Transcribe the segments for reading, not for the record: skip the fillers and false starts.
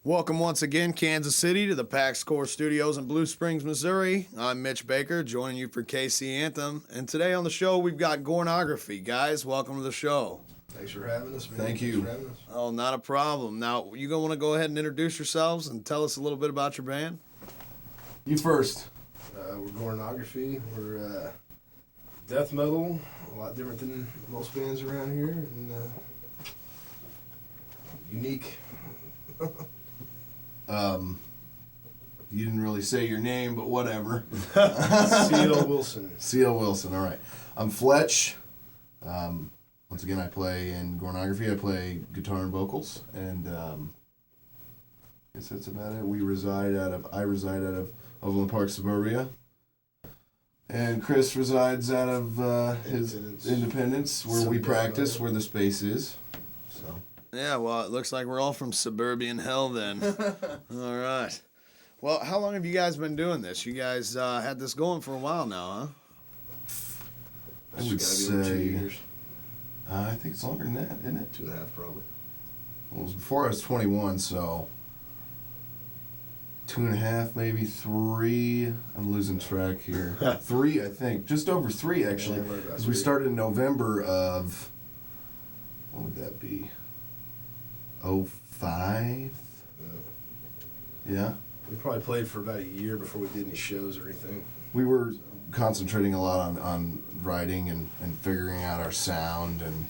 Welcome once again, Kansas City, to the PAX Core Studios in Blue Springs, Missouri. I'm Mitch Baker, joining you for KC Anthem. And today on the show, we've got Gornography. Guys, welcome to the show. Thanks for having us, man. Thank you. Oh, not a problem. Now, you going to want to go ahead and introduce yourselves and tell us a little bit about your band? You first. We're Gornography. We're death metal, a lot different than most bands around here, and unique. You didn't really say your name, but whatever. C.L. Wilson. C.L. Wilson, all right. I'm Fletch. Once again, I play in Gornography. I play guitar and vocals, and I guess that's about it. I reside out of Overland Park, Suburbia. And Chris resides out of his Independence, where we practice, where the space is. So. Yeah, well, it looks like we're all from suburban hell then. All right. Well, how long have you guys been doing this? You guys had this going for a while now, huh? I would say 2 years. I think it's longer than that, isn't it? 2.5, probably. Well, it was before I was 21, so 2.5, maybe 3. I'm losing track here. 3, I think. Just over 3, actually. Because we started in November of, what would that be? 05? Yeah. We probably played for about a year before we did any shows or anything. We were concentrating a lot on writing and figuring out our sound and,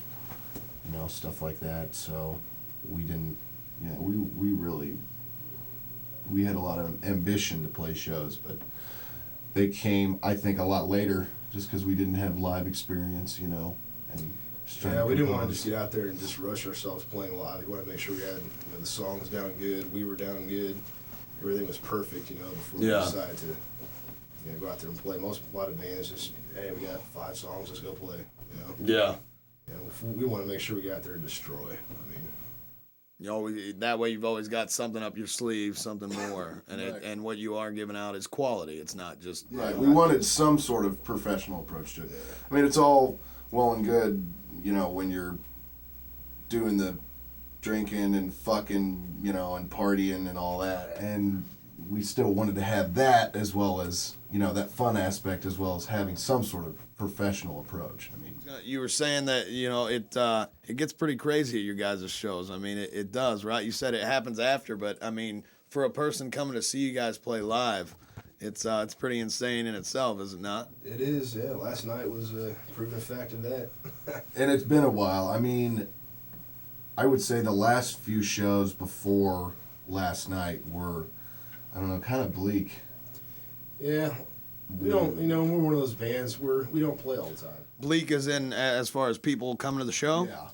stuff like that. So we didn't, we had a lot of ambition to play shows, but they came, I think, a lot later just because we didn't have live experience, and just trying to we didn't want to just get out there and just rush ourselves playing live. We wanted to make sure we had the songs down good, we were down good, everything was perfect, before we decided to go out there and play. A lot of bands just, hey, we got 5 songs, let's go play. Yeah. We want to make sure we get out there and destroy. That way you've always got something up your sleeve, something more, and right. and what you are giving out is quality. It's not just right. We wanted some sort of professional approach to it. I mean, it's all well and good, when you're doing the drinking and fucking, and partying and all that, and we still wanted to have that as well as that fun aspect, as well as having some sort of professional approach. I mean, you were saying that it gets pretty crazy at your guys' shows. I mean, it does, right? You said it happens after, but I mean, for a person coming to see you guys play live, it's pretty insane in itself, is it not? It is, yeah. Last night was a proven fact of that. And it's been a while. I mean, I would say the last few shows before last night were, I don't know, kind of bleak. Yeah. We don't, we're one of those bands where we don't play all the time. Bleak as in, as far as people coming to the show? Yeah.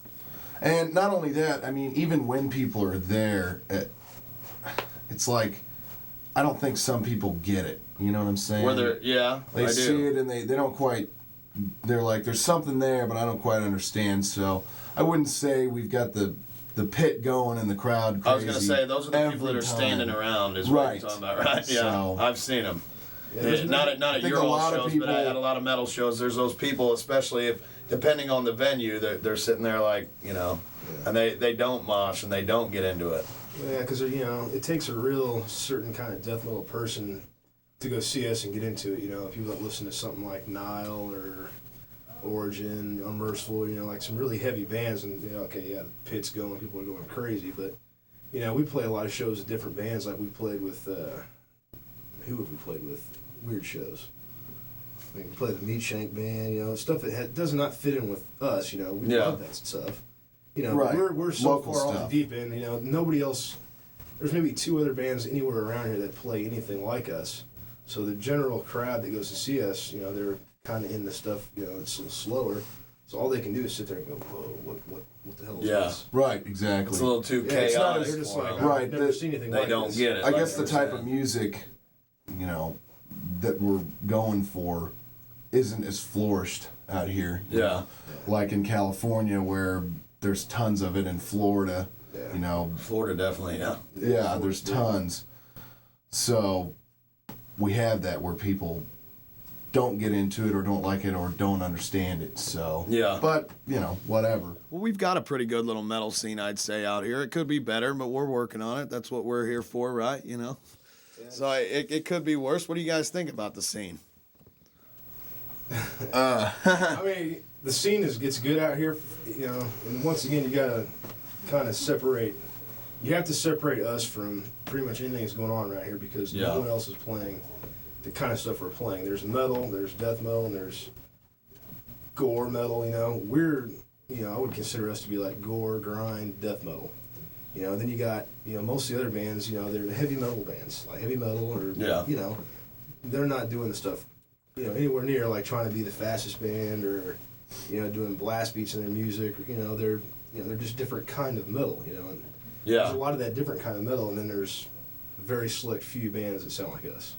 And not only that, I mean, even when people are there, it's like, I don't think some people get it. You know what I'm saying? They see it and they don't quite, they're like, there's something there, but I don't quite understand. So I wouldn't say we've got the pit going and the crowd crazy. I was going to say, those are the people that are standing around is what you're talking about, right? Yeah, so, I've seen them. Yeah, not at your old shows, but at a lot of metal shows, there's those people, especially if, depending on the venue, they're sitting there like, and they don't mosh and they don't get into it. Yeah, because, it takes a real certain kind of death metal person to go see us and get into it. If you listen to something like Nile or Origin, Unmerciful, like some really heavy bands, and, the pit's going, people are going crazy, but, we play a lot of shows with different bands, like we played with, who have we played with? Weird shows. We play the Meat Shank Band, stuff that does not fit in with us, we love that stuff. right. We're so Local far stuff. off the deep end, nobody else, there's maybe 2 other bands anywhere around here that play anything like us. So the general crowd that goes to see us, they're kind of into stuff, it's a little slower. So all they can do is sit there and go, whoa, what the hell is this? Right, exactly. It's a little too It's not, chaotic. they're just like, Right, I've never seen anything they like don't this. get it. I like guess the you're type saying. of music, that we're going for isn't as flourished out here. Yeah. Like in California, where there's tons of it, in Florida, Florida definitely, yeah. Yeah, there's tons. So we have that where people don't get into it or don't like it or don't understand it. So Yeah. but whatever. Well, we've got a pretty good little metal scene, I'd say, out here. It could be better, but we're working on it. That's what we're here for, right? So it could be worse. What do you guys think about the scene? I mean, the scene gets good out here, and once again, you gotta kind of separate. You have to separate us from pretty much anything that's going on right here because no one else is playing the kind of stuff we're playing. There's metal, there's death metal, and there's gore metal. We're, I would consider us to be like gore, grind, death metal. Then you got, most of the other bands, they're heavy metal bands, like heavy metal, or they're not doing the stuff, anywhere near like trying to be the fastest band or, doing blast beats in their music. They're just different kind of metal. And there's a lot of that different kind of metal, and then there's very select few bands that sound like us.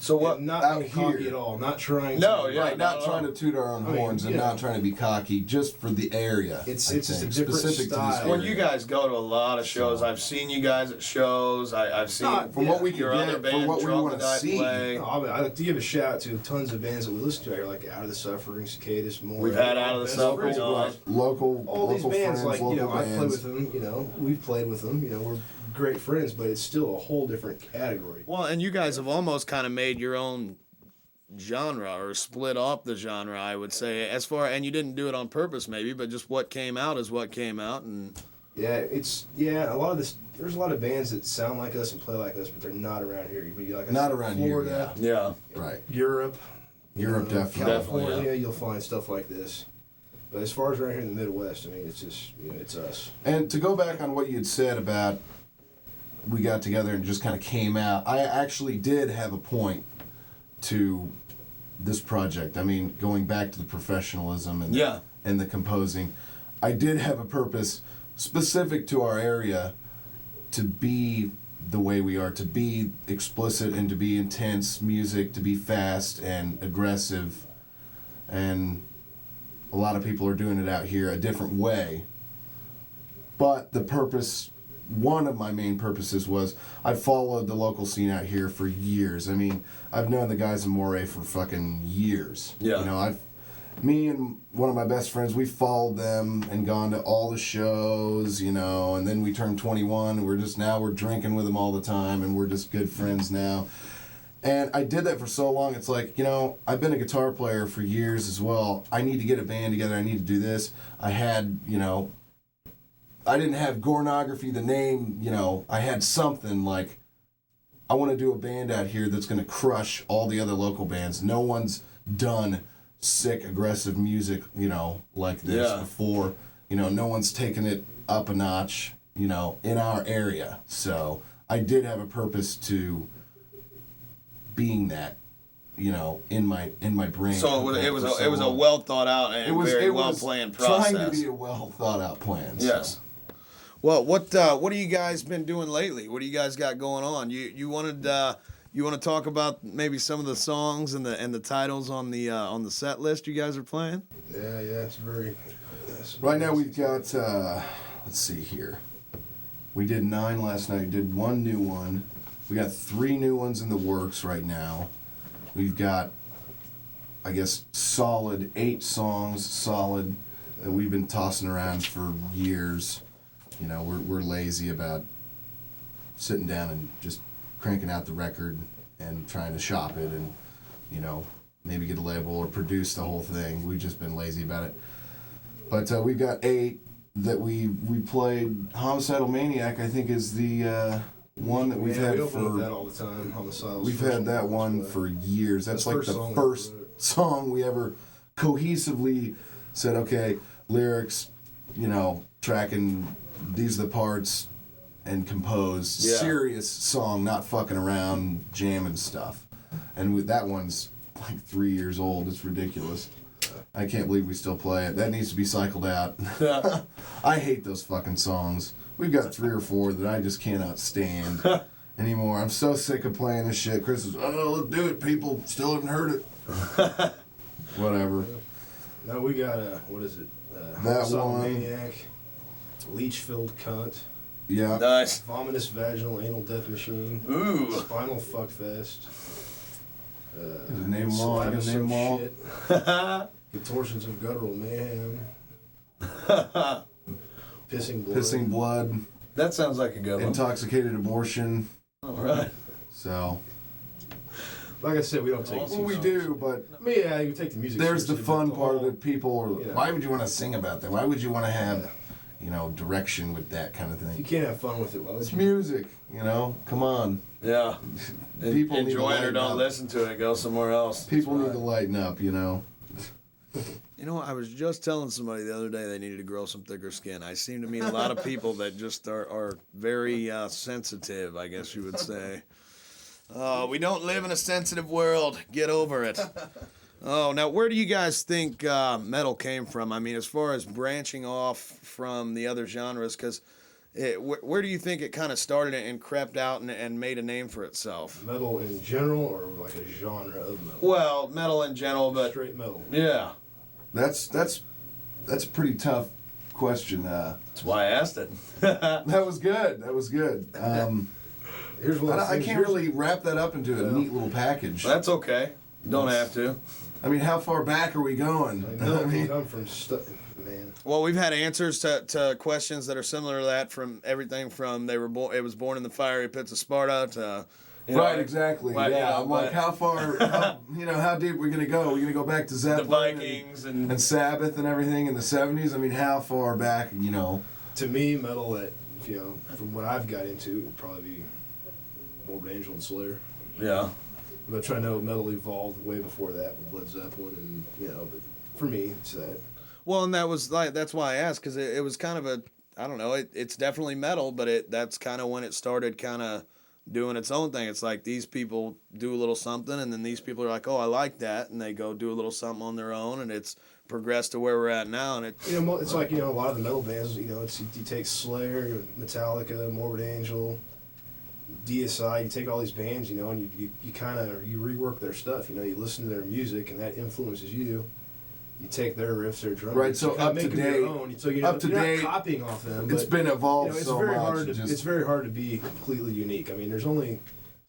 So what? Not out being cocky here. at all. Not trying. No, to, yeah, Right, not trying to toot our own horns and not trying to be cocky, just for the area. It's I just a think, different specific to style. this When area. you guys go to a lot of shows, I've seen you guys at shows. I've seen From what we can your other get, band, from what we want to Troglodyte, see. play. I like to give a shout out to tons of bands that we listen to here, like Out of the Suffering, Cicadas, more. We've had Out of the Best Suffering Friends. on. Local, All these local bands, friends, like local I bands. play with them. We've played with them. We're great friends, but it's still a whole different category. Well, and you guys have almost kind of made your own genre or split off the genre, I would say, and you didn't do it on purpose maybe, but just what came out is what came out. And There's a lot of bands that sound like us and play like us, but they're not around here. You'd be like Not around here, Florida, yeah, Right. Europe, Definitely. California, Definitely, you'll find stuff like this. But as far as right here in the Midwest, I mean, it's just, it's us. And to go back on what you had said about we got together and just kind of came out, I actually did have a point to this project. I mean, going back to the professionalism and the composing, I did have a purpose specific to our area to be the way we are, to be explicit and to be intense music, to be fast and aggressive. And a lot of people are doing it out here a different way. But the purpose, one of my main purposes was I followed the local scene out here for years. I mean, I've known the guys in Moray for fucking years. Yeah. Me and one of my best friends, we followed them and gone to all the shows, and then we turned 21 and we're drinking with them all the time and we're just good friends now. And I did that for so long, it's like, I've been a guitar player for years as well. I need to get a band together, I need to do this. I had, I didn't have Gornography, the name, I had something like, I want to do a band out here that's going to crush all the other local bands. No one's done sick, aggressive music, like this before. No one's taken it up a notch, in our area. So I did have a purpose to being that, in my brain. So it was a well thought out and very well planned process. Trying to be a well thought out plan. Yes. So. Well, what have you guys been doing lately? What do you guys got going on? You want to talk about maybe some of the songs and the titles on the set list you guys are playing? Yeah, it's very. Right now we've got let's see here. We did 9 last night. We did 1 new one. We got 3 new ones in the works right now. We've got, I guess, solid 8 songs, solid, that we've been tossing around for years. We're lazy about sitting down and just cranking out the record and trying to shop it and, maybe get a label or produce the whole thing. We've just been lazy about it. But we've got 8 that we played. Homicidal Maniac, I think, is the one that we've had we open for. with that all the time. Homicidal. We've had that one for years. That's like the first song song we ever cohesively said, okay, lyrics, tracking, these are the parts, and composed. Yeah. Serious song, not fucking around, jamming stuff. And that one's like 3 years old. It's ridiculous. I can't believe we still play it. That needs to be cycled out. I hate those fucking songs. We've got 3 or 4 that I just cannot stand anymore. I'm so sick of playing this shit. Chris is, let's do it, people. Still haven't heard it. Whatever. No, we got what is it? That Homicidal one. Maniac, Leech-filled Cunt, Yeah. Nice. Vomitous Vaginal Anal Death Machine, Ooh. Spinal Fuckfest, Name them all. I gotta name them all. Shit. Contortions of guttural mayhem. Pissing blood. Pissing blood. That sounds like a good one. Intoxicated abortion. All right. So. Like I said, we don't take. Well, we do, but I mean, yeah, you take the music. there's the seriously, fun but part whole- that people are. Yeah. Why would you want to sing about that? Why would you want to have, direction with that kind of If you thing? can't have fun with it, why would It's you? music, Come on. Yeah. People need to enjoy it or lighten don't up. listen to it. Go somewhere else. People That's need to right. lighten up, You know, I was just telling somebody the other day they needed to grow some thicker skin. I seem to meet a lot of people that just are very sensitive, I guess you would say. We don't live in a sensitive world. Get over it. Oh, now where do you guys think metal came from? I mean, as far as branching off from the other genres, because where do you think it kind of started and crept out and made a name for itself? Metal in general, or like a genre of metal? Well, metal in general, but Straight metal. yeah. That's a pretty tough question. That's why I asked it. That was good. Here's one. I can't really wrap that up into a neat little package. That's okay. Don't have to. I mean, how far back are we going? Metal can come from stuff, man. Well, we've had answers to questions that are similar to that from everything from it was born in the fiery pits of Sparta to Right, exactly. Right, yeah, yeah, I'm like, but- how far, how deep are we going to go? Are we going to go back to the Zeppelin Vikings and Sabbath and everything in the 70s? I mean, how far back, To me, metal that from what I've got into, would probably be Morbid Angel and Slayer. yeah. But I know metal evolved way before that with Led Zeppelin, and but for me, it's that. Well, and that's why I asked, because it was kind of I don't know, it's definitely metal, but that's kind of when it started kind of doing its own thing. It's like these people do a little something, and then these people are like, oh, I like that, and they go do a little something on their own, and it's progressed to where we're at now, and It's like a lot of the metal bands. It's you take Slayer, Metallica, Morbid Angel, DSI. You take all these bands, and you kind of rework their stuff. You listen to their music, and that influences you. You take their riffs, their drums, Right, so you kinda up make to them your date- own. So up to you're date, not copying off them. it's But, been evolved it's so very much. hard to it's very hard to be completely unique. I mean, there's only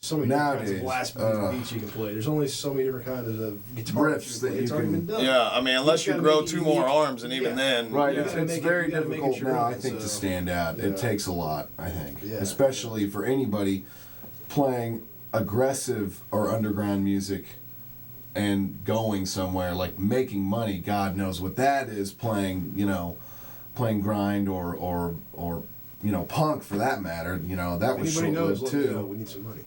so many different kinds of Nowadays, blast beats you can play. There's only so many different kinds of guitar Riffs that play. you It's already can- been done. yeah, I mean, unless you gotta grow make it 2 more unique. arms, and even Yeah. then, Right, You it's gotta make it- very you gotta make it difficult your now, own, I think, to so, stand out. It yeah. takes a lot, I think. Yeah. Especially for anybody playing aggressive or underground music and going somewhere, like making money. God knows what that is, playing grind or punk for that matter. That was Anybody knows? short-lived Let me know. too. We need some money.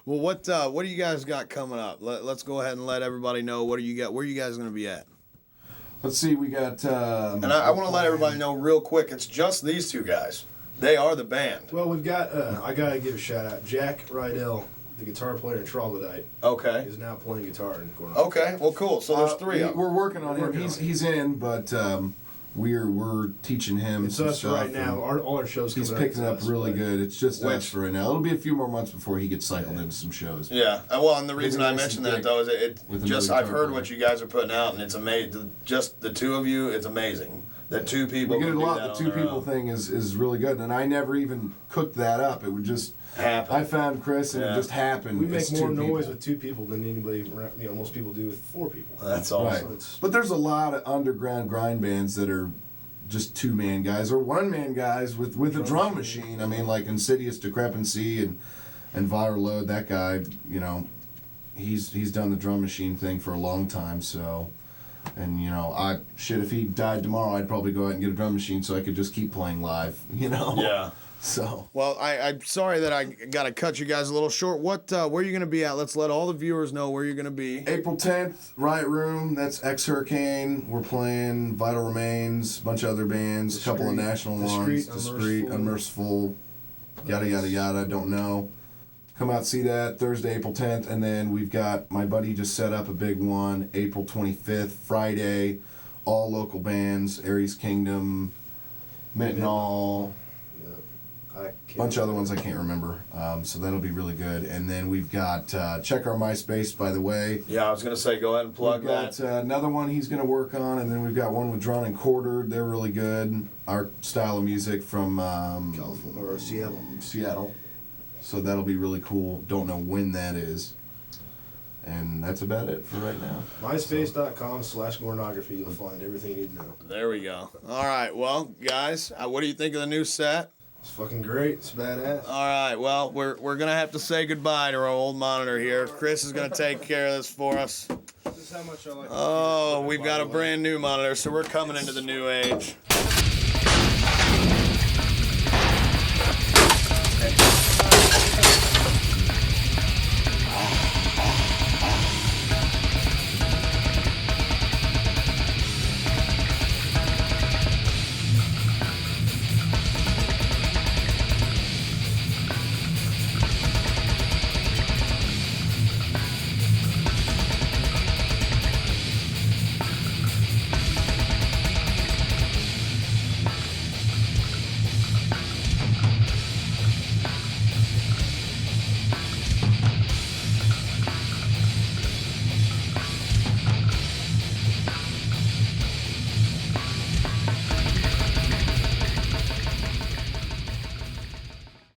well, what do you guys got coming up? Let's go ahead and let everybody know what do you got. Where you guys going to be at? Let's see, we got. And I want to let everybody know real quick. It's just these 2 guys. They are the band. Well, we've got. I gotta give a shout out. Jack Rydell, the guitar player in Troglodyte, Okay. is now playing guitar in Gornography. Okay. Well, cool. So there's 3 of them. We're working on him. Working on it. He's in, but we're teaching him It's some us stuff. right now. and All our shows. He's coming picking to up us, really but good. It's just Which- us for right now. It'll be a few more months before he gets cycled into some shows. Yeah. Well, and the reason I nice mentioned and that thick though is it with just another I've heard guitar what you guys are putting out, and it's amazing. Just the 2 of you, it's amazing. The 2 people. We get can a do lot. that The on 2 their people own. thing is really good, and I never even cooked that up. It would just Happen. I found Chris, and Yeah. it just happened. we make It's more 2 noise people. with 2 people than anybody. Most people do with 4 people. That's Right. awesome. So it's- But there's a lot of underground grind bands that are just 2-man guys or 1-man guys with a drum machine. I mean, like Insidious Decrepancy and Viral Load. That guy, he's done the drum machine thing for a long time. So, and if he died tomorrow, I'd probably go out and get a drum machine so I could just keep playing live. Yeah. So. Well, I'm sorry that I got to cut you guys a little short. Where are you going to be at? Let's let all the viewers know where you're going to be. April 10th, Riot Room. That's Ex Hurricane. We're playing Vital Remains, a bunch of other bands, a couple of national ones. Discreet, Unmerciful, yada yada yada. Don't know. Come out, see that Thursday, April 10th, and then we've got my buddy just set up a big one, April 25th, Friday. All local bands: Aries Kingdom, Mental. I A can't bunch of other ones I can't remember. So that'll be really good. And then we've got check our MySpace, by the way. Yeah, I was going to say go ahead and plug We've got that. another one he's going to work on, and then we've got one with Drawn and Quartered. They're really good. Our style of music from California or Seattle. Seattle. So that'll be really cool. Don't know when that is. And that's about it for right now. MySpace.com/Gornography. You'll find everything you need to know. There we go. All right, well, guys, what do you think of the new set? It's fucking great. It's badass. All right, well, we're gonna have to say goodbye to our old monitor here. Chris is gonna take care of this for us. This is how much I like. Oh, we've got a brand new monitor, so we're coming into the new age.